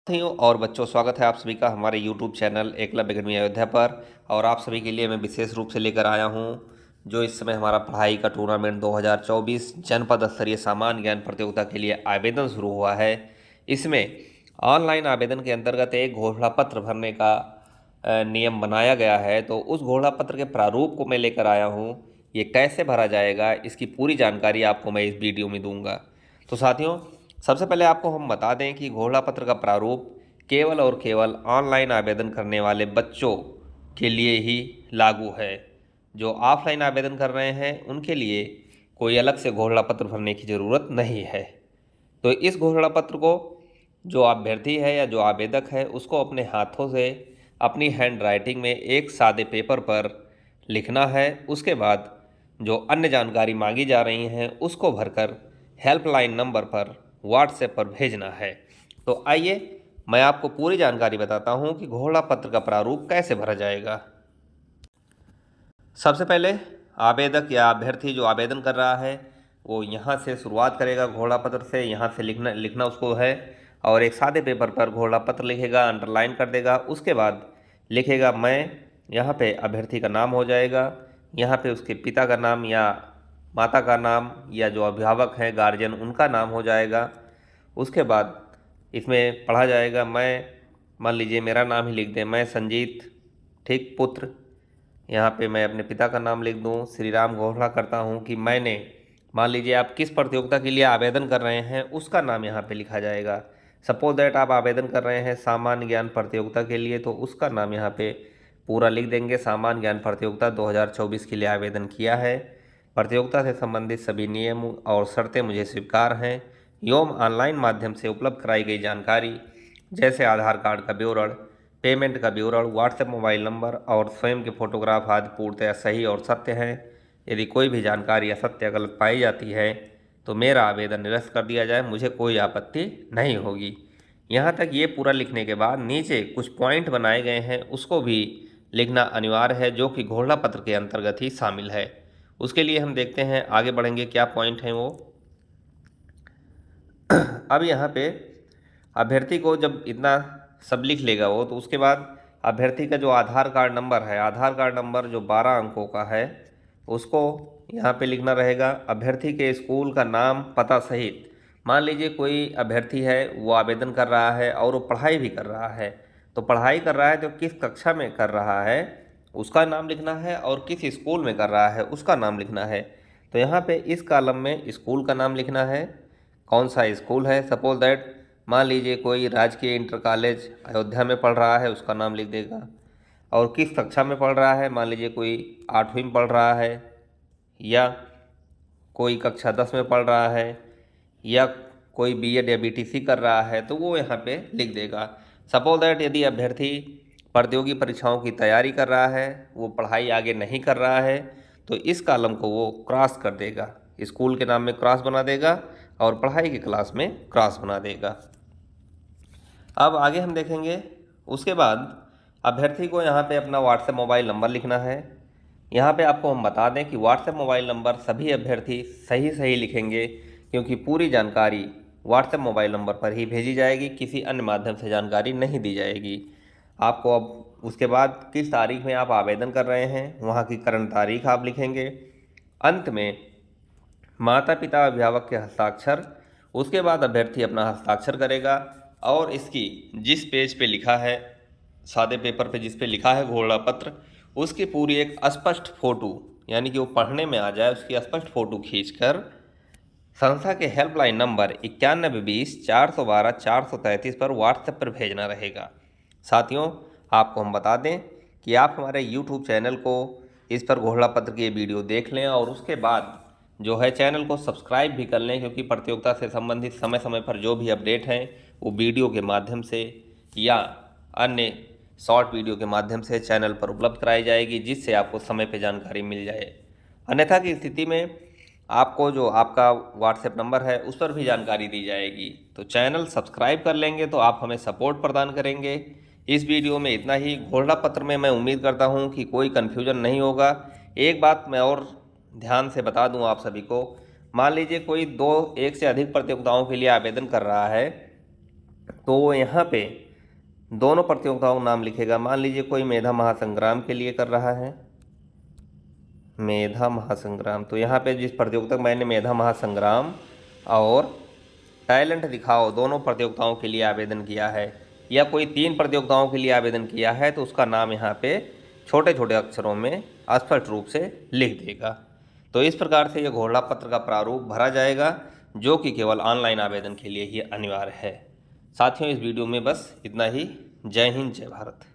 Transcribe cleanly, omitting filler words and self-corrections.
साथियों और बच्चों, स्वागत है आप सभी का हमारे YouTube channel Eklavya academy Ayodhya पर। और आप सभी के लिए मैं विशेष रूप से लेकर आया हूं जो इस समय हमारा पढ़ाई का टूर्नामेंट 2024 जनपद स्तरीय सामान्य ज्ञान प्रतियोगिता के लिए आवेदन शुरू हुआ है। इसमें ऑनलाइन आवेदन के अंतर्गत एक घोषणा पत्र भरने का नियम बनाया गया है। तो उस घोषणा पत्र के प्रारूप को मैं लेकर आया हूँ। ये कैसे भरा जाएगा, इसकी पूरी जानकारी आपको मैं इस वीडियो में दूंगा। तो साथियों, सबसे पहले आपको हम बता दें कि घोषणा पत्र का प्रारूप केवल और केवल ऑनलाइन आवेदन करने वाले बच्चों के लिए ही लागू है। जो ऑफलाइन आवेदन कर रहे हैं उनके लिए कोई अलग से घोषणा पत्र भरने की ज़रूरत नहीं है। तो इस घोषणा पत्र को जो अभ्यर्थी है या जो आवेदक है उसको अपने हाथों से अपनी हैंड राइटिंग में एक सादे पेपर पर लिखना है। उसके बाद जो अन्य जानकारी मांगी जा रही हैं उसको भरकर हेल्पलाइन नंबर पर व्हाट्सएप पर भेजना है। तो आइए मैं आपको पूरी जानकारी बताता हूं कि घोषणा पत्र का प्रारूप कैसे भरा जाएगा। सबसे पहले आवेदक या अभ्यर्थी जो आवेदन कर रहा है वो यहाँ से शुरुआत करेगा घोषणा पत्र से। यहाँ से लिखना उसको है और एक सादे पेपर पर घोषणा पत्र लिखेगा, अंडरलाइन कर देगा। उसके बाद लिखेगा मैं, यहाँ पे अभ्यर्थी का नाम हो जाएगा, यहाँ पे उसके पिता का नाम या माता का नाम या जो अभिभावक हैं गार्जियन उनका नाम हो जाएगा। उसके बाद इसमें पढ़ा जाएगा मैं, मान लीजिए मेरा नाम ही लिख दें, मैं संजीत ठीक पुत्र। यहाँ पे मैं अपने पिता का नाम लिख दूँ। श्री राम घोषणा करता हूँ कि मैंने, मान लीजिए आप किस प्रतियोगिता के लिए आवेदन कर रहे हैं उसका नाम यहाँ पे लिखा जाएगा। सपोज दैट आप आवेदन कर रहे हैं सामान्य ज्ञान प्रतियोगिता के लिए, तो उसका नाम यहाँ पे पूरा लिख देंगे। सामान्य ज्ञान प्रतियोगिता 2024 के लिए आवेदन किया है। प्रतियोगिता से संबंधित सभी नियम और शर्तें मुझे स्वीकार हैं एवं ऑनलाइन माध्यम से उपलब्ध कराई गई जानकारी जैसे आधार कार्ड का विवरण, पेमेंट का विवरण, व्हाट्सएप मोबाइल नंबर और स्वयं के फोटोग्राफ आदि पूर्णतः सही और सत्य हैं। यदि कोई भी जानकारी असत्य गलत पाई जाती है तो मेरा आवेदन निरस्त कर दिया जाए, मुझे कोई आपत्ति नहीं होगी। यहाँ तक ये पूरा लिखने के बाद नीचे कुछ पॉइंट बनाए गए हैं उसको भी लिखना अनिवार्य है, जो कि घोषणा पत्र के अंतर्गत ही शामिल है। उसके लिए हम देखते हैं, आगे बढ़ेंगे क्या पॉइंट हैं वो। अब यहाँ पे अभ्यर्थी को जब इतना सब लिख लेगा वो, तो उसके बाद अभ्यर्थी का जो आधार कार्ड नंबर है, आधार कार्ड नंबर जो 12 अंकों का है उसको यहाँ पे लिखना रहेगा। अभ्यर्थी के स्कूल का नाम पता सहित, मान लीजिए कोई अभ्यर्थी है वो आवेदन कर रहा है और वो पढ़ाई भी कर रहा है, तो पढ़ाई कर रहा है तो किस कक्षा में कर रहा है उसका नाम लिखना है और किस स्कूल में कर रहा है उसका नाम लिखना है। तो यहाँ पे इस कॉलम में स्कूल का नाम लिखना है, कौन सा स्कूल है। सपोज दैट मान लीजिए कोई राजकीय इंटर कॉलेज अयोध्या में पढ़ रहा है, उसका नाम लिख देगा। और किस कक्षा में पढ़ रहा है, मान लीजिए कोई 8वीं में पढ़ रहा है या कोई कक्षा 10 में पढ़ रहा है या कोई बीएड या बीटीसी कर रहा है, तो वो यहाँ पे लिख देगा। सपोज दैट यदि अभ्यर्थी प्रतियोगी परीक्षाओं की तैयारी कर रहा है, वो पढ़ाई आगे नहीं कर रहा है, तो इस कॉलम को वो क्रॉस कर देगा, स्कूल के नाम में क्रॉस बना देगा और पढ़ाई की क्लास में क्रॉस बना देगा। अब आगे हम देखेंगे, उसके बाद अभ्यर्थी को यहाँ पे अपना व्हाट्सएप मोबाइल नंबर लिखना है। यहाँ पे आपको हम बता दें कि व्हाट्सएप मोबाइल नंबर सभी अभ्यर्थी सही सही लिखेंगे, क्योंकि पूरी जानकारी व्हाट्सएप मोबाइल नंबर पर ही भेजी जाएगी, किसी अन्य माध्यम से जानकारी नहीं दी जाएगी आपको। अब उसके बाद किस तारीख में आप आवेदन कर रहे हैं वहाँ की करंट तारीख आप लिखेंगे। अंत में माता पिता अभिभावक के हस्ताक्षर, उसके बाद अभ्यर्थी अपना हस्ताक्षर करेगा और इसकी जिस पेज पे लिखा है, सादे पेपर पे जिस पे लिखा है घोषणा पत्र, उसकी पूरी एक स्पष्ट फोटो, यानी कि वो पढ़ने में आ जाए, उसकी स्पष्ट फोटो खींचकर संस्था के हेल्पलाइन नंबर 9120 412 433 पर व्हाट्सएप पर भेजना रहेगा। साथियों, आपको हम बता दें कि आप हमारे यूट्यूब चैनल को इस पर घोषणा पत्र की वीडियो देख लें और उसके बाद जो है चैनल को सब्सक्राइब भी कर लें, क्योंकि प्रतियोगिता से संबंधित समय समय पर जो भी अपडेट हैं वो वीडियो के माध्यम से या अन्य शॉर्ट वीडियो के माध्यम से चैनल पर उपलब्ध कराई जाएगी, जिससे आपको समय पर जानकारी मिल जाए। अन्यथा की स्थिति में आपको जो आपका व्हाट्सएप नंबर है उस पर भी जानकारी दी जाएगी। तो चैनल सब्सक्राइब कर लेंगे तो आप हमें सपोर्ट प्रदान करेंगे। इस वीडियो में इतना ही। घोषणा पत्र में मैं उम्मीद करता हूं कि कोई कन्फ्यूजन नहीं होगा। एक बात मैं और ध्यान से बता दूं आप सभी को, मान लीजिए कोई एक से अधिक प्रतियोगिताओं के लिए आवेदन कर रहा है तो वो यहाँ पे दोनों प्रतियोगिताओं का नाम लिखेगा। मान लीजिए कोई मेधा महासंग्राम के लिए कर रहा है, मेधा महासंग्राम, तो यहाँ पे जिस प्रतियोगिता मैंने मेधा महासंग्राम और टैलेंट दिखाओ दोनों प्रतियोगिताओं के लिए आवेदन किया है, या कोई 3 प्रतियोगिताओं के लिए आवेदन किया है, तो उसका नाम यहाँ पे छोटे छोटे अक्षरों में स्पष्ट रूप से लिख देगा। तो इस प्रकार से ये घोषणा पत्र का प्रारूप भरा जाएगा, जो कि केवल ऑनलाइन आवेदन के लिए ही अनिवार्य है। साथियों, इस वीडियो में बस इतना ही। जय हिंद, जय भारत।